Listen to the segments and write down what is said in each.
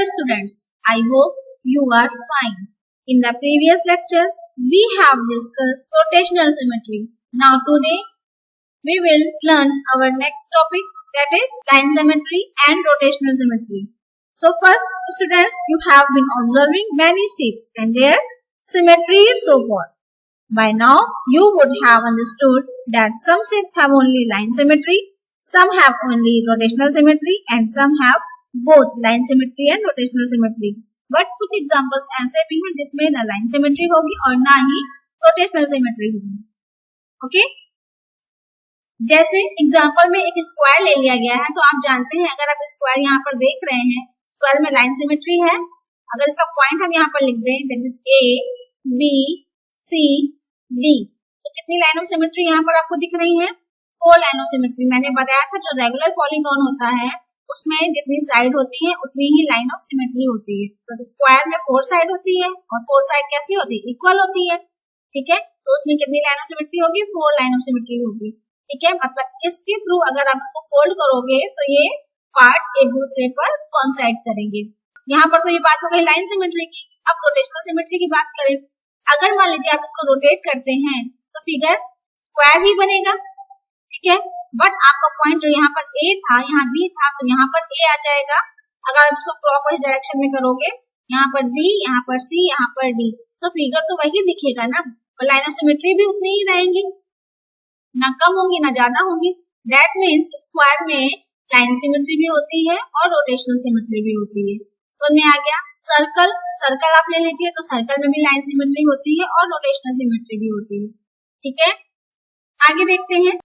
Hello students, I hope you are fine. In the previous lecture, we have discussed rotational symmetry. Now today, we will learn our next topic, that is line symmetry and rotational symmetry. So first, students, you have been observing many shapes and their symmetry is so forth. By now, you would have understood that some shapes have only line symmetry, some have only rotational symmetry and some have both line symmetry and rotational symmetry. But कुछ examples ऐसे भी हैं जिसमें ना line symmetry होगी और ना ही rotational symmetry होगी. ओके, जैसे एग्जांपल में एक स्क्वायर ले लिया गया है, तो आप जानते हैं अगर आप स्क्वायर यहाँ पर देख रहे हैं, स्क्वायर में लाइन सिमेट्री है. अगर इसका पॉइंट हम यहाँ पर लिख दें, that is A B C D, तो कितनी लाइन ऑफ सिमेट्री यहाँ पर आपको दिख रही है? 4 लाइन ऑफ सिमेट्री. मैंने बताया था जो रेगुलर पॉलीगॉन होता है उसमें जितनी साइड होती है उतनी ही लाइन ऑफ सिमेट्री होती है. तो स्क्वायर में 4 साइड होती है और 4 साइड कैसी होती है? इक्वल होती है. ठीक है, तो उसमें कितनी लाइन ऑफ सिमेट्री होगी? 4 लाइन ऑफ सिमेट्री होगी. ठीक है, मतलब इसके थ्रू अगर आप इसको फोल्ड करोगे तो ये पार्ट एक दूसरे पर कॉन्साइड करेंगे. यहाँ पर तो ये बात हो गई लाइन सिमेट्री की. अब रोटेशनल सिमेट्री की बात करें, अगर मान लीजिए आप इसको रोटेट करते हैं तो फिगर स्क्वायर ही बनेगा. ठीक है, बट आपका पॉइंट जो यहाँ पर ए था, यहाँ बी था, तो यहाँ पर ए आ जाएगा. अगर आप इसको क्लॉकवाइज डायरेक्शन में करोगे, यहाँ पर बी, यहाँ पर सी, यहाँ पर डी, तो फिगर तो वही दिखेगा ना, और लाइन ऑफ सिमेट्री भी उतनी ही रहेंगी, ना कम होंगी ना ज्यादा होंगी. दैट मीन्स स्क्वायर में लाइन सिमेट्री भी होती है और रोटेशनल सिमेट्री भी होती है. समझ में आ गया? सर्कल, सर्कल आप ले लीजिए, तो सर्कल में भी लाइन सिमेट्री होती है और रोटेशनल सिमेट्री भी होती है. ठीक है, आगे देखते हैं.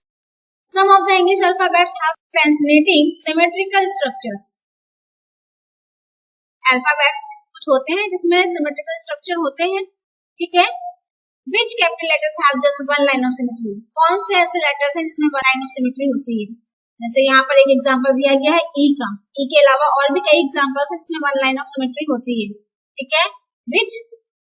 Some of the English alphabets have fascinating symmetrical structures. Alphabet कुछ होते हैं जिसमें सिमेट्रिकल स्ट्रक्चर होते हैं. ठीक है, Which capital letters have just one line of symmetry? कौन से ऐसे लेटर्स हैं जिसमें one line of symmetry होती है? जैसे यहाँ पर एक एग्जांपल दिया गया है ई का. ई के अलावा और भी कई एग्जांपल्स हैं जिसमें one line of symmetry होती है. ठीक है, Which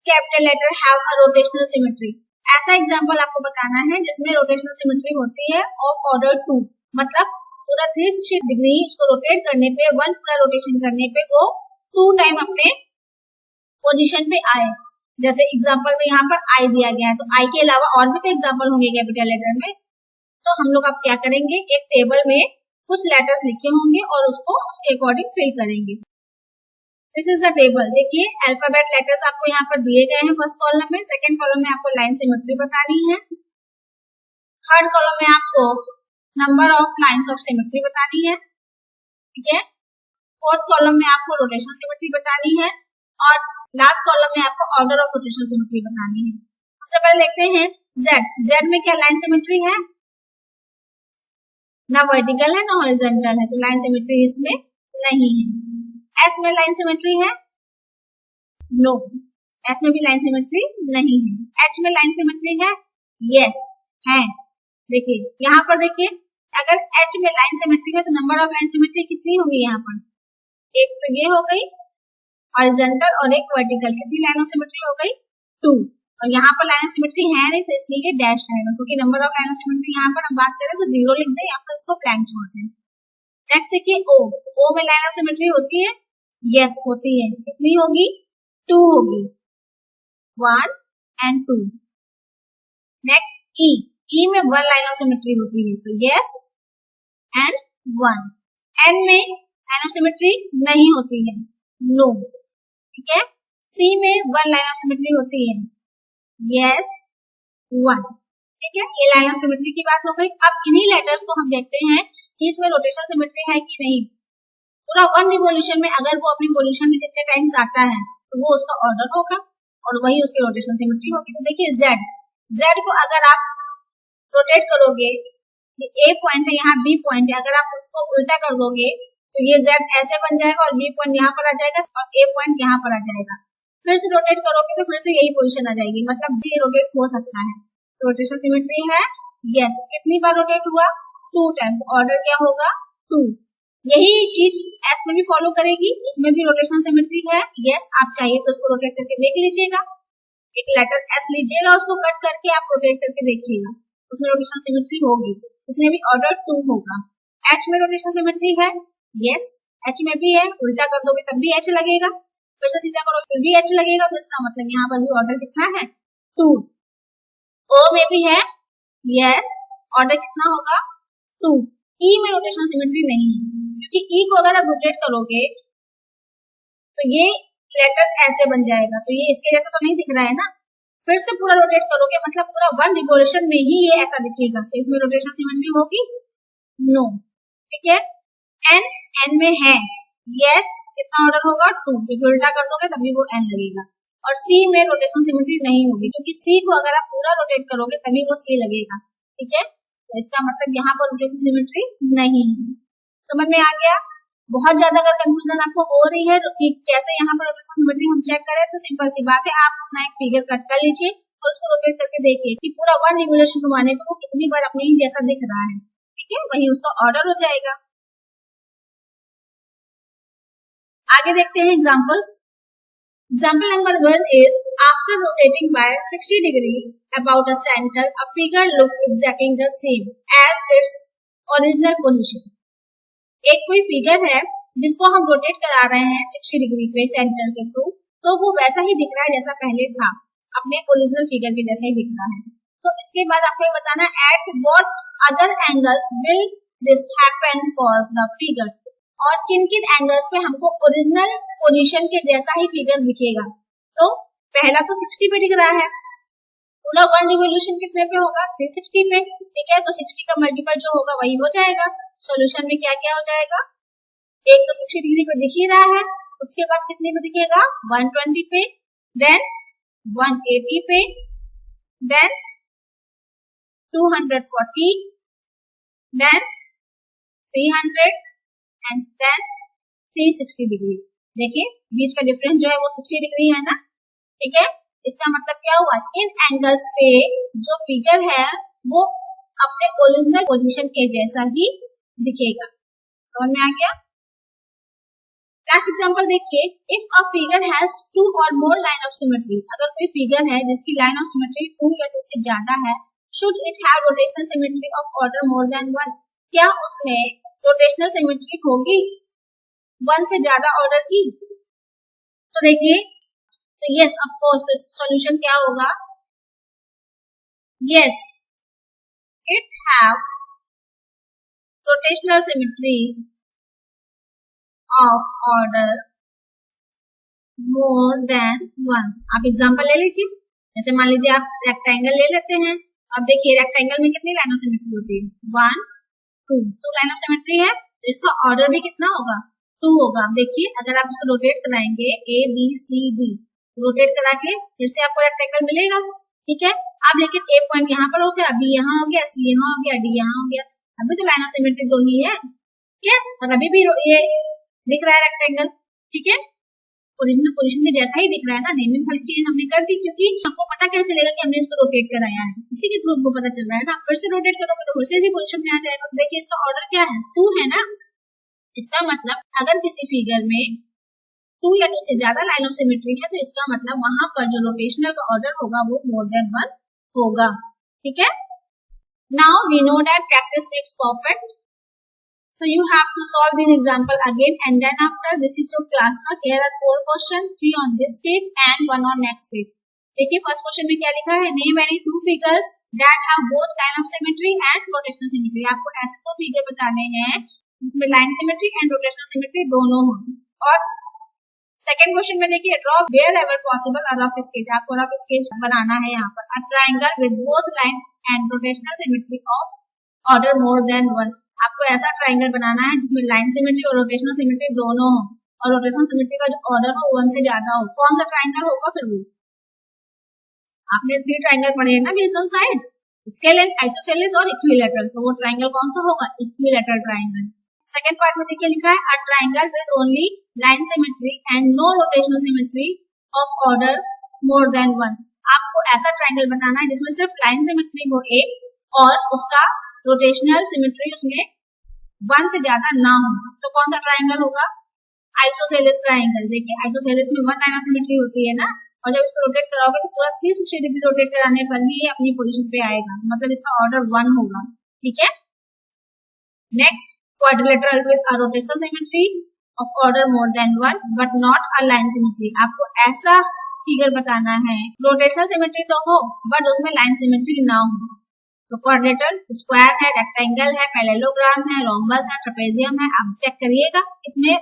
capital letter have a rotational symmetry? ऐसा एग्जाम्पल आपको बताना है जिसमें रोटेशनल सिमेट्री होती है ऑफ ऑर्डर 2, मतलब पूरा 360 डिग्री उसको रोटेट करने पे, 1 पूरा रोटेशन करने पे वो 2 टाइम अपने पोजीशन पे आए. जैसे एग्जाम्पल में यहाँ पर आई दिया गया है, तो आई के अलावा और भी कई एग्जाम्पल होंगे कैपिटल लेटर में. तो हम लोग अब क्या करेंगे, एक टेबल में कुछ लेटर्स लिखे होंगे और उसको उसके अकॉर्डिंग फिल करेंगे. This is the table. देखिए अल्फाबेट लेटर्स आपको यहाँ पर दिए गए हैं फर्स्ट कॉलम में. सेकंड कॉलम में आपको लाइन सिमेट्री बतानी है. थर्ड कॉलम में आपको number of lines of symmetry बतानी है. ठीक है, फोर्थ कॉलम में आपको रोटेशनल सिमेट्री बतानी है और लास्ट कॉलम में आपको ऑर्डर ऑफ रोटेशनल सिमेट्री बतानी है. सबसे पहले देखते हैं जेड. जेड में क्या लाइन सिमेट्री है? ना वर्टिकल है ना हॉरिजॉन्टल है, तो लाइन सिमेट्री इसमें नहीं है. एस में लाइन सिमेट्री है? नो, एस में भी लाइन सिमेट्री नहीं है. एच में लाइन सिमेट्री है? यस है. देखिए यहाँ पर देखिए, अगर एच में लाइन सिमेट्री है तो नंबर ऑफ लाइन सिमेट्री कितनी होगी? यहाँ पर एक तो ये हो गई हॉरिजॉन्टल और एक वर्टिकल. कितनी लाइन ऑफ सिमेट्री हो गई? 2. और यहाँ पर लाइन ऑफ सिमेट्री है नहीं, तो इसलिए ये डैश रहेगा, क्योंकि number of line of symmetry यहाँ पर हम बात करें तो 0 लिख दें या फिर इसको ब्लैंक छोड़ दें. नेक्स्ट देखिए ओ. ओ में लाइन ऑफ सिमेट्री होती है? यस होती है. कितनी होगी? 2 होगी. 1 and 2. नेक्स्ट ई. ई में 1 लाइन ऑफ सिमेट्री होती है, तो यस एंड 1. एन में लाइन ऑफ सिमेट्री नहीं होती है, नो. ठीक है, सी में 1 लाइन ऑफ सिमेट्री होती है, यस 1. ठीक है, ये लाइन ऑफ सिमेट्री की बात हो गई. अब इन्हीं लेटर्स को हम देखते हैं कि इसमें रोटेशनल सिमेट्री है कि नहीं. पूरा 1 रिवोल्यूशन में अगर वो अपनी पोजीशन में जितने टाइम्स आता है तो वो उसका ऑर्डर होगा और वही उसकी रोटेशनल सिमेट्री होगी. तो देखिए जेड. जेड को अगर आप रोटेट करोगे, ये ए पॉइंट है, यहाँ बी पॉइंट है, अगर आप उसको उल्टा कर दोगे तो ये जेड ऐसे बन जाएगा और बी पॉइंट यहाँ पर आ जाएगा और ए पॉइंट यहाँ पर आ जाएगा. फिर से रोटेट करोगे तो फिर से यही पोजीशन आ जाएगी, मतलब भी रोटेट हो सकता है. रोटेशनल सिमेट्री है यस. कितनी बार रोटेट हुआ? 2 टाइम. ऑर्डर क्या होगा? 2. यही चीज एस में भी फॉलो करेगी, इसमें भी रोटेशनल सिमेट्री है यस. आप चाहिए तो उसको रोटेट करके देख लीजिएगा. एक लेटर एस लीजिएगा, उसको कट करके आप रोटेट करके देखिएगा, उसमें रोटेशनल सिमेट्री होगी. इसमें भी ऑर्डर 2 होगा. एच में रोटेशनल सिमेट्री है यस. एच में भी है, उल्टा कर दोगे तब भी एच लगेगा, फिर से सीधा करो फिर भी एच लगेगा, तो इसका मतलब यहाँ पर भी ऑर्डर कितना है 2। ओ में भी है, यस, ऑर्डर कितना होगा 2। ई में रोटेशनल सिमेट्री नहीं है, क्योंकि ई को अगर आप रोटेट करोगे तो ये लेटर ऐसे बन जाएगा, तो ये इसके जैसा तो नहीं दिख रहा है ना, फिर से पूरा रोटेट करोगे मतलब पूरा 1 रिवोल्यूशन में ही ये ऐसा दिखेगा, तो इसमें रोटेशनल सिमेट्री होगी नो। ठीक है, एन में है, यस, कितना ऑर्डर होगा 2, क्योंकि उल्टा कर दोगे तभी वो एन लगेगा। और सी में रोटेशनल सिमेट्री नहीं होगी, क्योंकि सी को अगर आप पूरा रोटेट करोगे तभी वो सी लगेगा। ठीक है, तो इसका मतलब यहाँ पर रोटेशनल सिमेट्री नहीं है। समझ में आ गया? बहुत ज्यादा अगर कंफ्यूजन आपको हो रही है तो कि कैसे यहाँ पर रोटेशनल सिमेट्री हम चेक करें, तो सिंपल सी बात है, आप अपना एक फिगर कट कर लीजिए और उसको रोटेट करके देखिए कि पूरा 1 रिवोल्यूशन घुमाने पर वो कितनी बार अपने ही जैसा दिख रहा है। ठीक है, वही उसका ऑर्डर हो जाएगा। आगे देखते हैं examples. Example number 1 is after rotating by 60 degree about a center, a figure looks exactly the same as its original position. एक कोई फिगर है जिसको हम रोटेट करा रहे हैं 60 डिग्री पे सेंटर के थ्रू, तो वो वैसा ही दिख रहा है जैसा पहले था, अपने ओरिजिनल फिगर के जैसा ही दिख रहा है। तो इसके बाद आपको बताना at what other angles will this happen for the figures, और किन किन एंगल्स पे हमको ओरिजिनल पोजीशन के जैसा ही फिगर दिखेगा। तो पहला तो 60 पे दिख रहा है, पूरा 1 रिवोल्यूशन कितने पे होगा 360 पे। ठीक है, तो 60 का मल्टीपल जो होगा वही हो जाएगा। सॉल्यूशन में क्या क्या हो जाएगा, एक तो 60 डिग्री पे दिख ही रहा है, उसके बाद कितने पे दिखेगा 120 पे, देन 180 पे, then 240, then 300 and then 360 degree. देखिए बीच का डिफरेंस जो है वो 60 डिग्री है ना। ठीक है, इसका मतलब क्या हुआ, इन एंगल्स पे जो फिगर है वो अपने ओरिजिनल पोजीशन के जैसा ही दिखेगा। समझ में आ गया? लास्ट एग्जांपल देखिए, इफ अ फिगर हैज 2 और मोर लाइन ऑफ सिमेट्री, अगर कोई फिगर है जिसकी लाइन ऑफ सिमेट्री 2 या 2 से ज्यादा है, should it have rotational symmetry of order more than 1, क्या उसमें रोटेशनल सिमेट्री होगी 1 से ज्यादा ऑर्डर की? तो देखिए, तो यस ऑफ कोर्स, तो इसका सॉल्यूशन क्या होगा, yes it have rotational symmetry of order more than 1। आप एग्जांपल ले लीजिए, जैसे मान लीजिए आप रेक्टेंगल ले लेते हैं। अब देखिए रेक्टेंगल में कितनी लाइन ऑफ सिमेट्री होती है 1 2 लाइन ऑफ सिमेट्री है, तो इसका ऑर्डर भी कितना होगा 2 होगा। अब देखिए अगर आप इसको रोटेट कराएंगे A B C D, rotate करा के फिर से आपको रेक्टेंगल मिलेगा। ठीक है, अब लेकिन A पॉइंट यहाँ पर हो गया, B यहाँ हो गया, C यहाँ हो गया, D यहाँ हो गया, अभी तो लाइन ऑफ सिमेट्री 2 ही है। ठीक है, और अभी भी ये दिख रहा है रेक्टेंगल। ठीक है, ओरिजिनल पोजीशन के जैसा ही दिख रहा है ना, नेमिंग खाली चेंज हमने कर दी, क्योंकि आपको पता कैसे चलेगा कि हमने इसको रोटेट कराया है, इसी के थ्रू हमको पता चल रहा है ना। फिर से रोटेट करोगे तो फिर से इसी पोजीशन में आ जाएगा। तो देखिए इसका ऑर्डर क्या है 2 है ना, इसका मतलब अगर किसी फिगर में 2 या 2 से ज्यादा लाइन ऑफ सिमेट्री है, तो इसका मतलब वहां पर जो रोटेशनल का ऑर्डर होगा वो मोर देन 1 होगा। ठीक है, now we know that practice makes perfect, so you have to solve this example again, and then after this is your class work. Here are 4 questions, 3 on this page and 1 on next page. देखिए first question में क्या लिखा है, name any 2 figures that have both line of symmetry and rotational symmetry. आपको ऐसे 2 figure बताने हैं जिसमें line symmetry and rotational symmetry दोनों हो। और सेकंड क्वेश्चन में देखिए, draw wherever possible a rough sketch, आपको रफ स्केच बनाना है यहाँ पर, a triangle with both line and rotational symmetry of order more than 1। आपको ऐसा ट्रायंगल बनाना है जिसमें लाइन सिमेट्री और रोटेशनल सिमेट्री दोनों हो, और रोटेशनल सिमेट्री का जो ऑर्डर हो 1 से ज्यादा हो। कौन सा ट्रायंगल होगा फिर वो, आपने 3 ट्रायंगल पढ़े हैं ना based on side, scale and isosceles और इक्विलैटरल, तो वो ट्रायंगल कौन सा होगा इक्विलैटरल ट्रायंगल। सेकंड पार्ट में देखिए लिखा है, a triangle with only line symmetry and no rotational symmetry of order more than 1। आपको ऐसा ट्रायंगल बताना है जिसमें सिर्फ लाइन सिमेट्री हो एक, और उसका रोटेशनल सिमेट्री उसमें 1 से ज्यादा ना हो। तो कौन सा ट्रायंगल होगा, आइसोसेलेस ट्रायंगल। देखिए आइसोसेलेस में 1 लाइन ऑफ सिमेट्री होती है ना, और जब इसको रोटेट कराओगे तो पूरा 360 डिग्री रोटेट कराने पर ही ये अपनी पोजीशन पे आएगा, मतलब इसका ऑर्डर 1 होगा। ठीक है, next quadrilateral with a rotational symmetry of order more then one but not a line symmetry. आपको ऐसा फिगर बताना है, रोटेशनल सिमेट्री तो हो बट उसमें लाइन सिमेट्री ना हो। तो क्वाड्रेटर स्क्वायर है, रेक्टेंगल है, पैरेललोग्राम है, रोम्बस है, ट्रेपेजियम है। आप चेक करिएगा, इसमें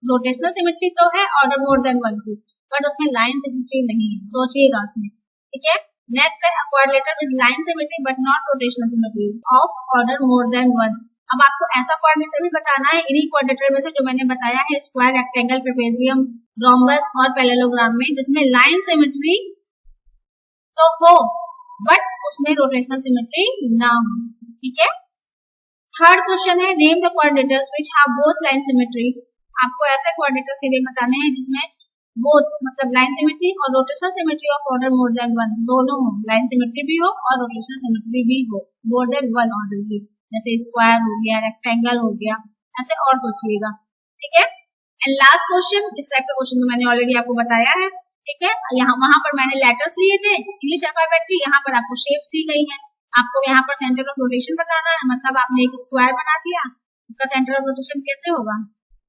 रोटेशनल सिमेट्री तो है ऑर्डर मोर देन वन की, बट उसमें लाइन सिमेट्री नहीं है, सोचिएगा उसमें। ठीक है, नेक्स्ट है क्वाड्रेटर with line symmetry but not rotational symmetry of order more then one. अब आपको ऐसा क्वाड्रेटर भी बताना है इन्हीं क्वाड्रेटर में से जो मैंने बताया है, स्क्वायर, रेक्टेंगल, ट्रेपेजियम, रोम्बस और पैरेललोग्राम में, जिसमें लाइन सिमेट्री तो हो बट उसमें रोटेशनल सिमेट्री ना हो। ठीक है, थर्ड क्वेश्चन है name the quadrilaterals which have both line symmetry. आपको ऐसे क्वाड्रेटर्स के लिए बताने हैं जिसमें बोथ मतलब लाइन सिमेट्री और rotational symmetry of order more then one दोनों हो, लाइन सिमेट्री भी हो और रोटेशनल सिमेट्री भी हो मोर देन वन ऑर्डर की, जैसे स्क्वायर हो गया, रेक्टेंगल हो गया, ऐसे और सोचिएगा। ठीक है, एंड लास्ट क्वेश्चन, इस टाइप का क्वेश्चन मैंने ऑलरेडी आपको बताया है। ठीक है, यहाँ वहां पर मैंने लेटर्स लिए थे इंग्लिश अल्फाबेट की, यहाँ पर आपको शेप्स दी गई है। आपको यहाँ पर सेंटर ऑफ रोटेशन बताना है, मतलब आपने एक स्क्वायर बना दिया, इसका सेंटर ऑफ रोटेशन कैसे होगा,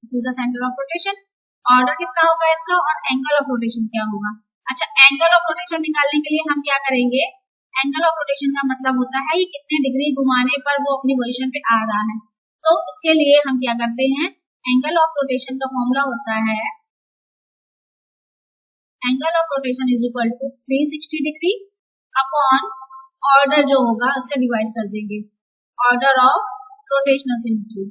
this is the centre of rotation. Order कितना होगा इसका और एंगल ऑफ रोटेशन क्या होगा। अच्छा, एंगल ऑफ रोटेशन निकालने के लिए हम क्या करेंगे, एंगल ऑफ रोटेशन का मतलब होता है ये कितने डिग्री घुमाने पर वो अपनी पोजीशन पे आ रहा है। तो इसके लिए हम क्या करते हैं, एंगल ऑफ रोटेशन का फॉर्मूला होता है angle of rotation is equal to 360 degree upon order जो होगा उससे डिवाइड कर देंगे, ऑर्डर ऑफ रोटेशनल सिमेट्री।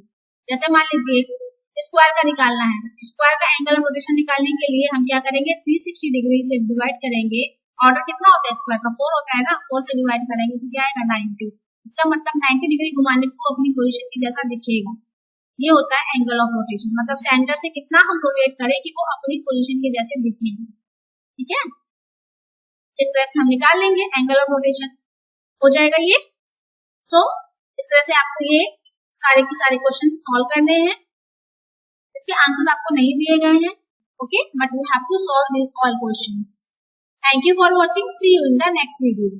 जैसे मान लीजिए स्क्वायर का निकालना है, स्क्वायर का एंगल ऑफ रोटेशन निकालने के लिए हम क्या करेंगे, 360 डिग्री से डिवाइड करेंगे। ऑर्डर कितना होता है स्क्वायर का, 4 होता है ना, 4 से डिवाइड करेंगे तो क्या आएगा 90। इसका मतलब 90 डिग्री घुमाने को अपनी पोजीशन की जैसा दिखेगा। ये होता है एंगल ऑफ रोटेशन, मतलब सेंटर से कितना हम रोटेट करें कि वो अपनी पोजीशन के जैसे दिखेंगे। ठीक है, इस तरह से हम निकाल लेंगे एंगल ऑफ रोटेशन, हो जाएगा ये। सो इस तरह से आपको ये सारे के सारे क्वेश्चन सॉल्व करने हैं। इसके आंसर्स आपको नहीं दिए गए हैं, okay, but we have to solve this all questions. Thank you for watching, see you in the next video.